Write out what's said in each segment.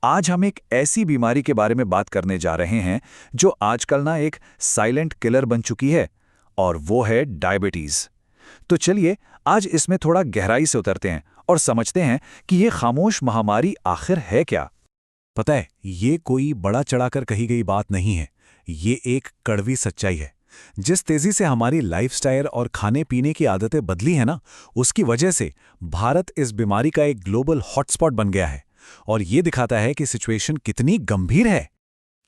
आज हम एक ऐसी बीमारी के बारे में बात करने जा रहे हैं जो आजकल ना एक साइलेंट किलर बन चुकी है, और वो है डायबिटीज। तो चलिए आज इसमें थोड़ा गहराई से उतरते हैं और समझते हैं कि ये खामोश महामारी आखिर है क्या। पता है, ये कोई बड़ा चढ़ाकर कही गई बात नहीं है। ये एक कड़वी सच्चाई है। जिस तेजी से हमारी लाइफस्टाइल और खाने पीने की आदतें बदली हैं ना, उसकी वजह से भारत इस बीमारी का एक ग्लोबल हॉटस्पॉट बन गया है। और ये दिखाता है कि सिचुएशन कितनी गंभीर है।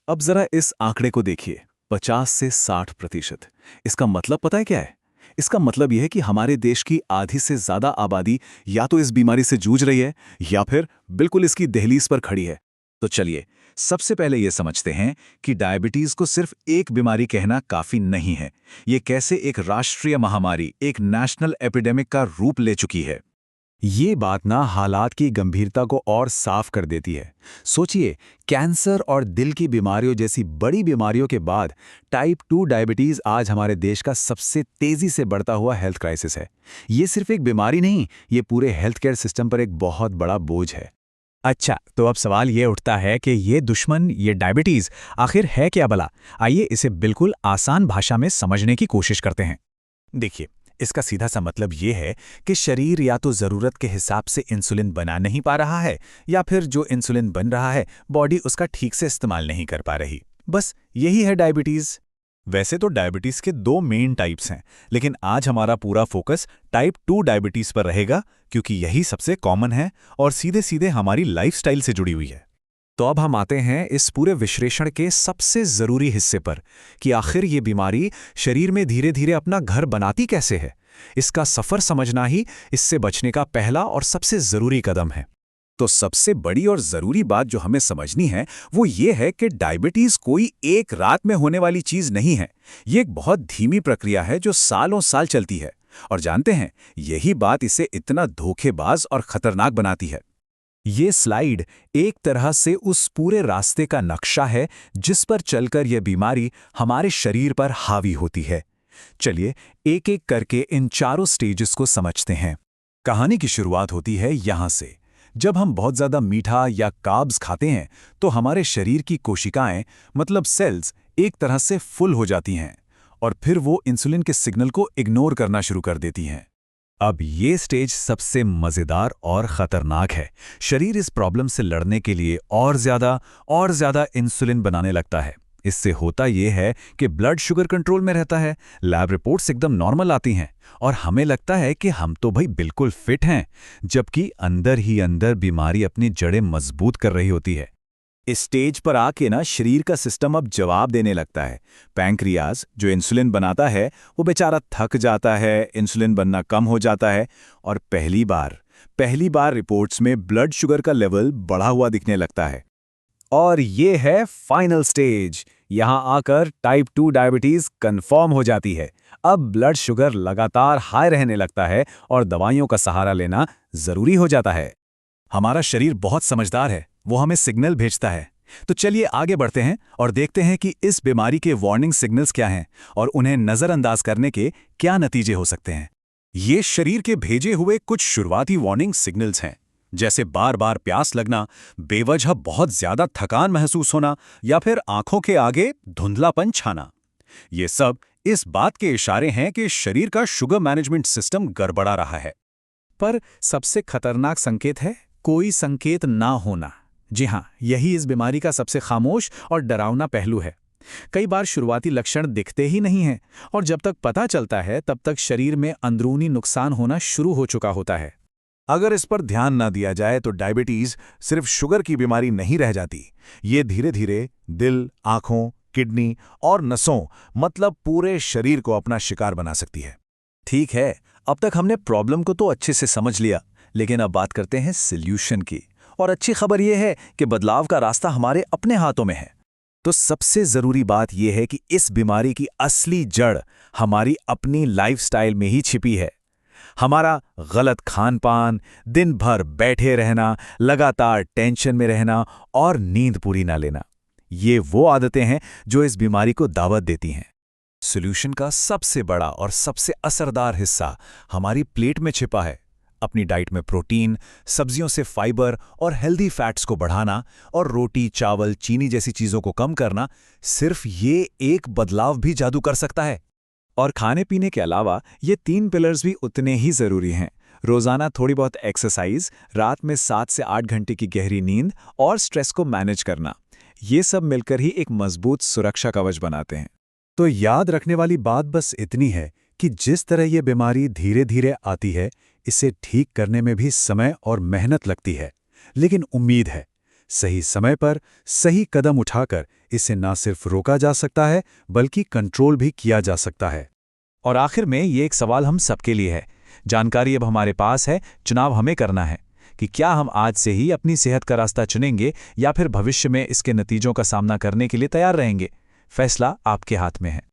अब जरा इस आंकड़े को देखिए, 50 से 60%। इसका मतलब पता है क्या है? इसका मतलब यह है कि हमारे देश की आधी से ज्यादा आबादी या तो इस बीमारी से जूझ रही है या फिर बिल्कुल इसकी दहलीज पर खड़ी है। तो चलिए सबसे पहले यह समझते हैं कि डायबिटीज को सिर्फ एक बीमारी कहना काफी नहीं है। ये कैसे एक राष्ट्रीय महामारी, एक नेशनल एपिडेमिक का रूप ले चुकी है। ये बात ना हालात की गंभीरता को और साफ कर देती है। सोचिए, कैंसर और दिल की बीमारियों जैसी बड़ी बीमारियों के बाद टाइप 2 डायबिटीज आज हमारे देश का सबसे तेजी से बढ़ता हुआ हेल्थ क्राइसिस है। ये सिर्फ एक बीमारी नहीं, ये पूरे हेल्थ केयर सिस्टम पर एक बहुत बड़ा बोझ है। अच्छा, तो अब सवाल ये उठता है कि ये दुश्मन, ये डायबिटीज आखिर है क्या भला? आइए इसे बिल्कुल आसान भाषा में समझने की कोशिश करते हैं। देखिए, इसका सीधा सा मतलब ये है कि शरीर या तो ज़रूरत के हिसाब से इंसुलिन बना नहीं पा रहा है, या फिर जो इंसुलिन बन रहा है बॉडी उसका ठीक से इस्तेमाल नहीं कर पा रही। बस यही है डायबिटीज़। वैसे तो डायबिटीज़ के दो मेन टाइप्स हैं, लेकिन आज हमारा पूरा फोकस टाइप 2 डायबिटीज़ पर रहेगा, क्योंकि यही सबसे कॉमन है और सीधे सीधे हमारी लाइफस्टाइल से जुड़ी हुई है। तो अब हम आते हैं इस पूरे विश्लेषण के सबसे ज़रूरी हिस्से पर कि आखिर ये बीमारी शरीर में धीरे धीरे अपना घर बनाती कैसे है। इसका सफ़र समझना ही इससे बचने का पहला और सबसे ज़रूरी कदम है। तो सबसे बड़ी और ज़रूरी बात जो हमें समझनी है वो ये है कि डायबिटीज़ कोई एक रात में होने वाली चीज़ नहीं है। ये एक बहुत धीमी प्रक्रिया है जो सालों साल चलती है। और जानते हैं, यही बात इसे इतना धोखेबाज और ख़तरनाक बनाती है। ये स्लाइड एक तरह से उस पूरे रास्ते का नक्शा है जिस पर चलकर यह बीमारी हमारे शरीर पर हावी होती है। चलिए एक एक करके इन चारों स्टेजेस को समझते हैं। कहानी की शुरुआत होती है यहां से। जब हम बहुत ज़्यादा मीठा या कार्ब्स खाते हैं तो हमारे शरीर की कोशिकाएं, मतलब सेल्स, एक तरह से फुल हो जाती हैं और फिर वो इंसुलिन के सिग्नल को इग्नोर करना शुरू कर देती हैं। अब ये स्टेज सबसे मज़ेदार और ख़तरनाक है। शरीर इस प्रॉब्लम से लड़ने के लिए और ज़्यादा इंसुलिन बनाने लगता है। इससे होता ये है कि ब्लड शुगर कंट्रोल में रहता है, लैब रिपोर्ट्स एकदम नॉर्मल आती हैं और हमें लगता है कि हम तो भाई बिल्कुल फिट हैं, जबकि अंदर ही अंदर बीमारी अपनी जड़ें मजबूत कर रही होती है। इस स्टेज पर आके ना शरीर का सिस्टम अब जवाब देने लगता है। पैंक्रियाज जो इंसुलिन बनाता है वो बेचारा थक जाता है, इंसुलिन बनना कम हो जाता है और पहली बार रिपोर्ट्स में ब्लड शुगर का लेवल बढ़ा हुआ दिखने लगता है। और ये है फाइनल स्टेज। यहां आकर टाइप 2 डायबिटीज कंफर्म हो जाती है। अब ब्लड शुगर लगातार हाई रहने लगता है और दवाइयों का सहारा लेना जरूरी हो जाता है। हमारा शरीर बहुत समझदार है, वो हमें सिग्नल भेजता है। तो चलिए आगे बढ़ते हैं और देखते हैं कि इस बीमारी के वार्निंग सिग्नल्स क्या हैं और उन्हें नज़रअंदाज करने के क्या नतीजे हो सकते हैं। ये शरीर के भेजे हुए कुछ शुरुआती वार्निंग सिग्नल्स हैं, जैसे बार बार प्यास लगना, बेवजह बहुत ज्यादा थकान महसूस होना या फिर आंखों के आगे धुंधलापन छाना। ये सब इस बात के इशारे हैं कि शरीर का शुगर मैनेजमेंट सिस्टम गड़बड़ा रहा है। पर सबसे खतरनाक संकेत है कोई संकेत ना होना। जी हाँ, यही इस बीमारी का सबसे खामोश और डरावना पहलू है। कई बार शुरुआती लक्षण दिखते ही नहीं हैं और जब तक पता चलता है तब तक शरीर में अंदरूनी नुकसान होना शुरू हो चुका होता है। अगर इस पर ध्यान ना दिया जाए तो डायबिटीज सिर्फ शुगर की बीमारी नहीं रह जाती। ये धीरे धीरे दिल, आंखों, किडनी और नसों, मतलब पूरे शरीर को अपना शिकार बना सकती है। ठीक है, अब तक हमने प्रॉब्लम को तो अच्छे से समझ लिया, लेकिन अब बात करते हैं सॉल्यूशन की। और अच्छी खबर यह है कि बदलाव का रास्ता हमारे अपने हाथों में है। तो सबसे जरूरी बात यह है कि इस बीमारी की असली जड़ हमारी अपनी लाइफस्टाइल में ही छिपी है। हमारा गलत खान पान, दिन भर बैठे रहना, लगातार टेंशन में रहना और नींद पूरी ना लेना, ये वो आदतें हैं जो इस बीमारी को दावत देती हैं। सॉल्यूशन का सबसे बड़ा और सबसे असरदार हिस्सा हमारी प्लेट में छिपा है। अपनी डाइट में प्रोटीन, सब्जियों से फाइबर और हेल्दी फैट्स को बढ़ाना और रोटी, चावल, चीनी जैसी चीज़ों को कम करना, सिर्फ ये एक बदलाव भी जादू कर सकता है। और खाने पीने के अलावा ये 3 पिलर्स भी उतने ही ज़रूरी हैं। रोज़ाना थोड़ी बहुत एक्सरसाइज, रात में 7 से 8 घंटे की गहरी नींद और स्ट्रेस को मैनेज करना, ये सब मिलकर ही एक मजबूत सुरक्षा कवच बनाते हैं। तो याद रखने वाली बात बस इतनी है कि जिस तरह ये बीमारी धीरे धीरे आती है, इसे ठीक करने में भी समय और मेहनत लगती है, लेकिन उम्मीद है सही समय पर सही कदम उठाकर इसे ना सिर्फ रोका जा सकता है बल्कि कंट्रोल भी किया जा सकता है। और आखिर में ये एक सवाल हम सबके लिए है। जानकारी अब हमारे पास है, चुनाव हमें करना है कि क्या हम आज से ही अपनी सेहत का रास्ता चुनेंगे या फिर भविष्य में इसके नतीजों का सामना करने के लिए तैयार रहेंगे। फैसला आपके हाथ में है।